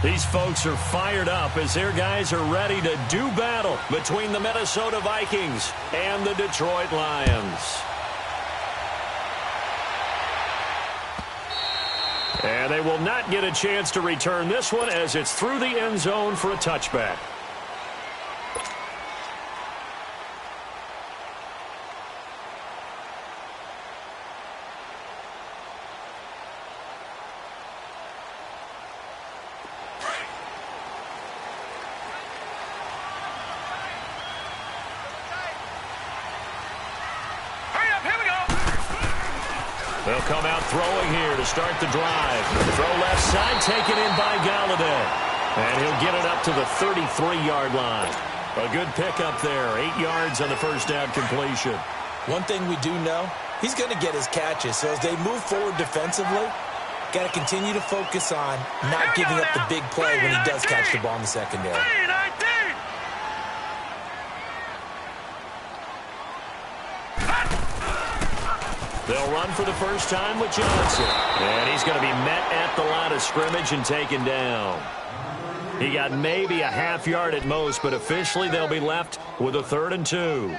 These folks are fired up as their guys are ready to do battle between the Minnesota Vikings and the Detroit Lions. And they will not get a chance to return this one as it's through the end zone for a touchback. They'll come out throwing here to start the drive. Throw left side, taken in by Galladay. And he'll get it up to the 33-yard line. A good pickup there, 8 yards on the first down completion. One thing we do know, he's going to get his catches. So as they move forward defensively, got to continue to focus on not giving up the big play when he does catch the ball in the secondary. They'll run for the first time with Johnson. And he's going to be met at the line of scrimmage and taken down. He got maybe a half yard at most, but officially they'll be left with a 3rd and 2.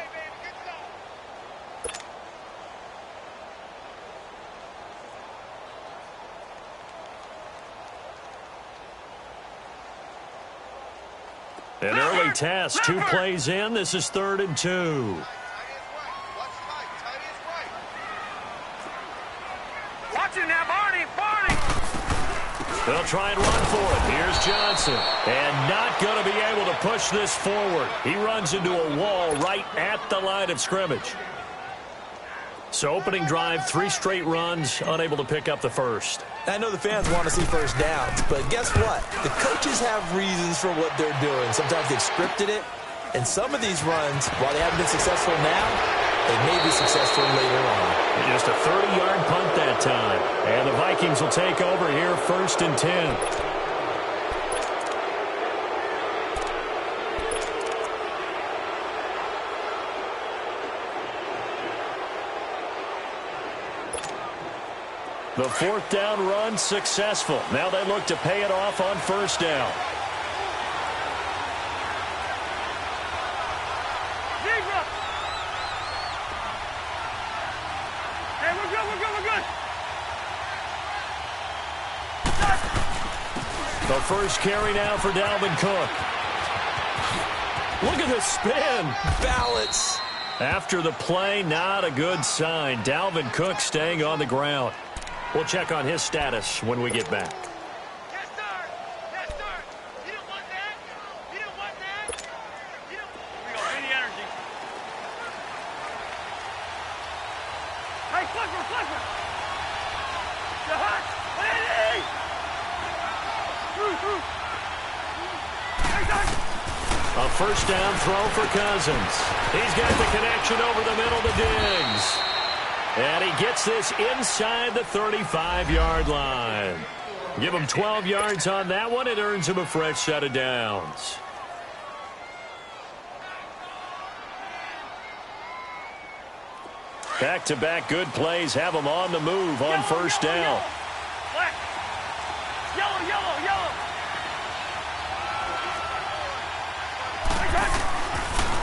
An early test, 2 plays in. This is 3rd and 2. They'll try and run for it. Here's Johnson. And not going to be able to push this forward. He runs into a wall right at the line of scrimmage. So opening drive, 3 straight runs, unable to pick up the first. I know the fans want to see first downs, but guess what? The coaches have reasons for what they're doing. Sometimes they've scripted it, and some of these runs, while they haven't been successful now, they may be successful later on. Just a 30-yard punt that time. And the Vikings will take over here, 1st and 10. The 4th down run successful. Now they look to pay it off on 1st down. The first carry now for Dalvin Cook. Look at the spin. Balance. After the play, not a good sign. Dalvin Cook staying on the ground. We'll check on his status when we get back. Yes, sir. Yes, sir. You don't want that? You don't want that? You don't... Here we go. Any energy. Hey, Clifford, Clifford. The hot. Hey, A first down throw for Cousins. He's got the connection over the middle to Diggs. And he gets this inside the 35-yard line. Give him 12 yards on that one. It earns him a fresh set of downs. Back-to-back good plays have him on the move on first down. Yellow, yellow, yellow.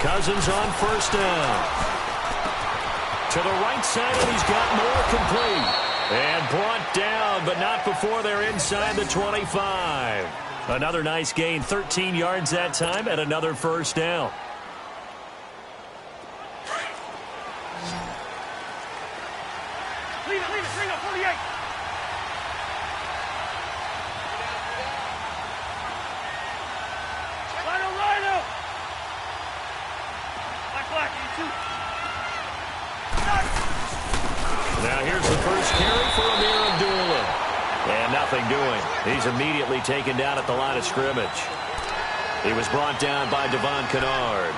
Cousins on first down. To the right side, and he's got more complete. And brought down, but not before they're inside the 25. Another nice gain, 13 yards that time, and another first down. Leave it, bring up 48. Rhino. Black, you too. Now here's the first carry for Amir Abdullah. And nothing doing. He's immediately taken down at the line of scrimmage. He was brought down by Devon Kennard.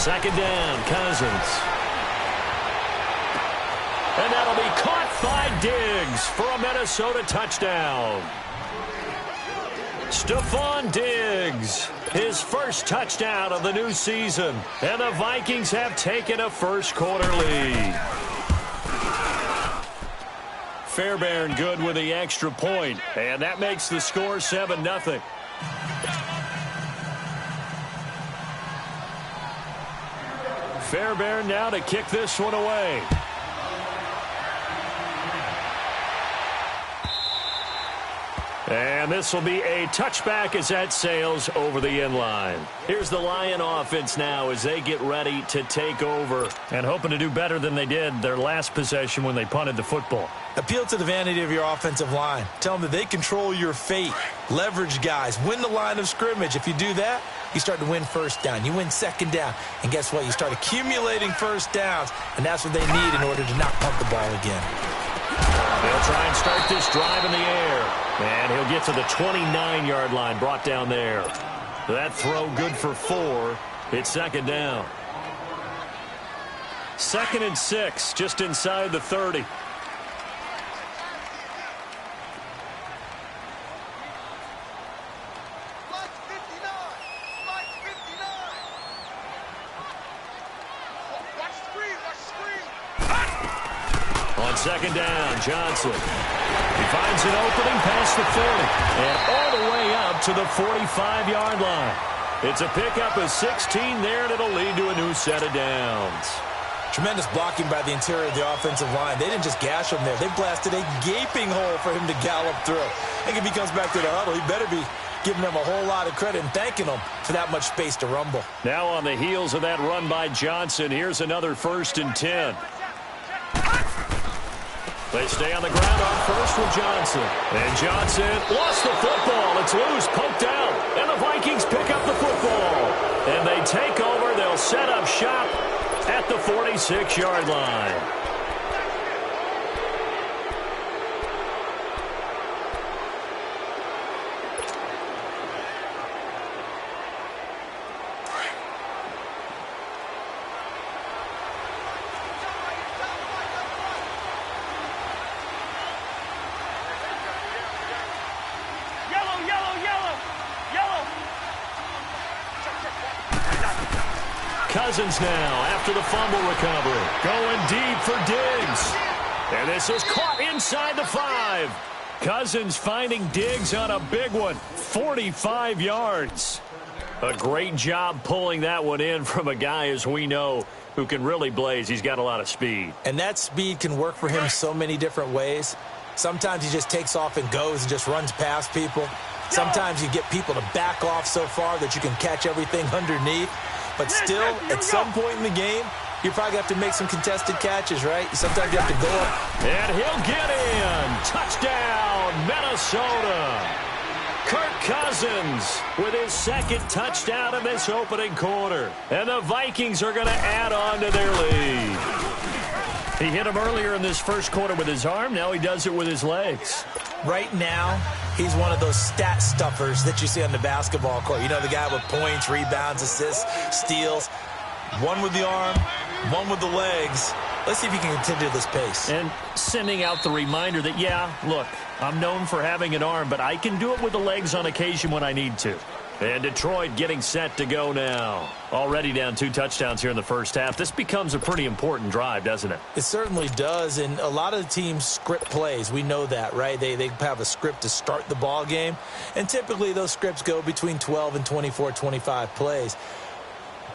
Second down, Cousins. And that'll be caught by Diggs for a Minnesota touchdown. Stephon Diggs, his first touchdown of the new season. And the Vikings have taken a first-quarter lead. Fairbairn good with the extra point, and that makes the score 7-0. Fairbairn now to kick this one away. And this will be a touchback as that sails over the end line. Here's the Lion offense now as they get ready to take over and hoping to do better than they did their last possession when they punted the football. Appeal to the vanity of your offensive line. Tell them that they control your fate. Leverage guys. Win the line of scrimmage. If you do that, you start to win first down. You win second down. And guess what? You start accumulating first downs. And that's what they need in order to not pump the ball again. They'll try and start this drive in the air. And he'll get to the 29-yard line, brought down there. That throw good for 4. It's second down. 2nd and 6, just inside the 30. On second down, Johnson. He finds an opening past the 40 and all the way up to the 45-yard line. It's a pickup of 16 there, and it'll lead to a new set of downs. Tremendous blocking by the interior of the offensive line. They didn't just gash him there. They blasted a gaping hole for him to gallop through. I think if he comes back to the huddle, he better be giving them a whole lot of credit and thanking them for that much space to rumble. Now on the heels of that run by Johnson, here's another 1st and 10. They stay on the ground on first with Johnson. And Johnson lost the football. It's loose, poked out. And the Vikings pick up the football. And they take over. They'll set up shop at the 46-yard line. Cousins now after the fumble recovery. Going deep for Diggs. And this is caught inside the 5. Cousins finding Diggs on a big one. 45 yards. A great job pulling that one in from a guy, as we know, who can really blaze. He's got a lot of speed. And that speed can work for him so many different ways. Sometimes he just takes off and goes and just runs past people. Sometimes you get people to back off so far that you can catch everything underneath. But still, at some point in the game, you probably have to make some contested catches, right? Sometimes you have to go up. And he'll get in. Touchdown, Minnesota. Kirk Cousins with his 2nd touchdown in this opening quarter. And the Vikings are going to add on to their lead. He hit him earlier in this first quarter with his arm. Now he does it with his legs. Right now, he's one of those stat stuffers that you see on the basketball court. You know, the guy with points, rebounds, assists, steals. One with the arm, one with the legs. Let's see if he can continue this pace. And sending out the reminder that, yeah, look, I'm known for having an arm, but I can do it with the legs on occasion when I need to. And Detroit getting set to go now. Already down 2 touchdowns here in the first half. This becomes a pretty important drive, doesn't it? It certainly does, and a lot of the teams script plays. We know that, right? They have a script to start the ball game, and typically those scripts go between 12 and 24, 25 plays.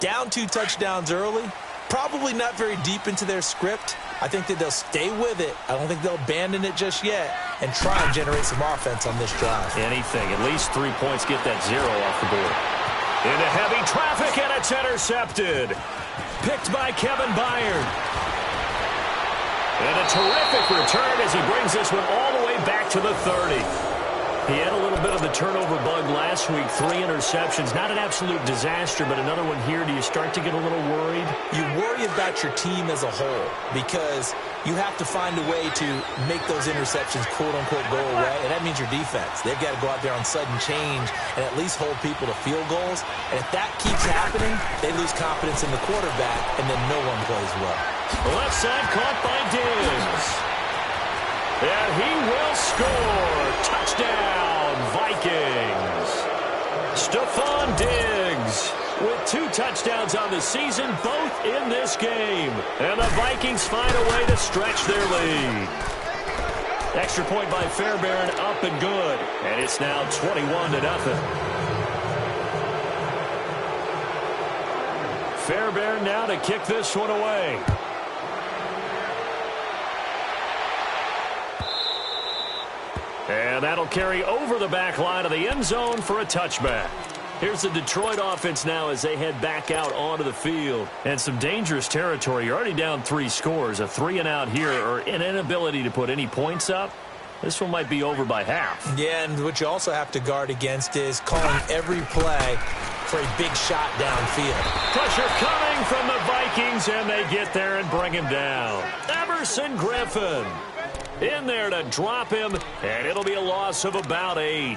Down 2 touchdowns early, probably not very deep into their script. I think that they'll stay with it. I don't think they'll abandon it just yet and try and generate some offense on this drive. Anything. At least 3 points. Get that 0 off the board. Into heavy traffic, and it's intercepted. Picked by Kevin Byard. And a terrific return as he brings this one all the way back to the 30. He had a little bit of the turnover bug last week, 3 interceptions. Not an absolute disaster, but another one here. Do you start to get a little worried? You worry about your team as a whole because you have to find a way to make those interceptions, quote-unquote, go away, and that means your defense. They've got to go out there on sudden change and at least hold people to field goals. And if that keeps happening, they lose confidence in the quarterback, and then no one plays well. Left side caught by Diggs. And he will score. Touchdown, Vikings. Stephon Diggs with 2 touchdowns on the season, both in this game. And the Vikings find a way to stretch their lead. Extra point by Fairbairn, up and good. And it's now 21-0. Fairbairn now to kick this one away. And that'll carry over the back line of the end zone for a touchback. Here's the Detroit offense now as they head back out onto the field. And some dangerous territory. You're already down 3 scores. A 3-and-out here or an inability to put any points up. This one might be over by half. Yeah, and what you also have to guard against is calling every play for a big shot downfield. Pressure coming from the Vikings, and they get there and bring him down. Emerson Griffin in there to drop him, and it'll be a loss of about 8.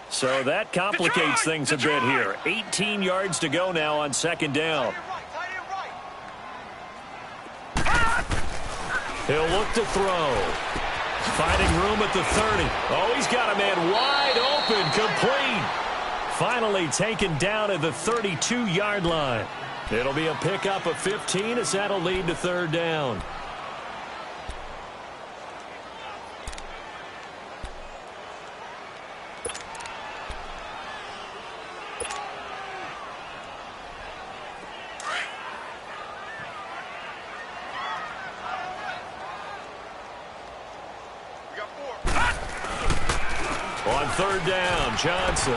So that complicates things a bit here. 18 yards to go now on 2nd down. He'll look to throw. Finding room at the 30. Oh, he's got a man wide open, complete. Finally taken down at the 32-yard line. It'll be a pickup of 15 as that'll lead to 3rd down. On 3rd down, Johnson.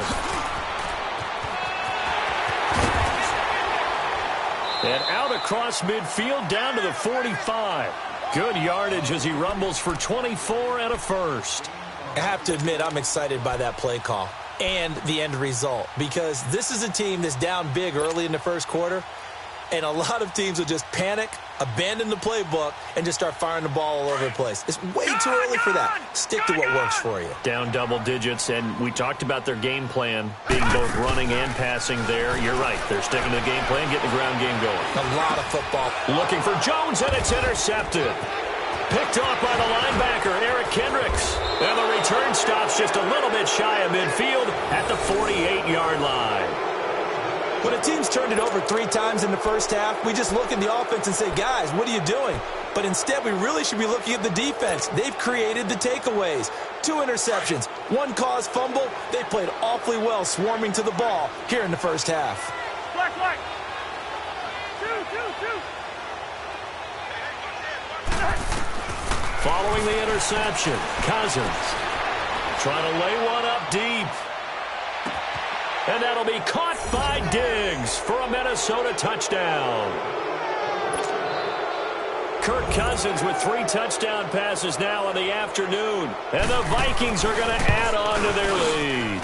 And out across midfield down to the 45. Good yardage as he rumbles for 24 and a first. I have to admit, I'm excited by that play call and the end result because this is a team that's down big early in the 1st quarter, and a lot of teams will just panic, abandon the playbook, and just start firing the ball all over the place. It's way too early for that. Stick to what works for you. Down double digits, and we talked about their game plan being both running and passing there. You're right. They're sticking to the game plan, getting the ground game going. A lot of football. Looking for Jones, and it's intercepted. Picked off by the linebacker, Eric Kendricks. And the return stops just a little bit shy of midfield at the 48-yard line. When a team's turned it over 3 times in the 1st half, we just look at the offense and say, guys, what are you doing? But instead, we really should be looking at the defense. They've created the takeaways. 2 interceptions, 1 caused fumble. They played awfully well swarming to the ball here in the 1st half. Black. 2. Following the interception, Cousins trying to lay one up deep. And that'll be caught by Diggs for a Minnesota touchdown. Kirk Cousins with 3 touchdown passes now in the afternoon. And the Vikings are going to add on to their lead.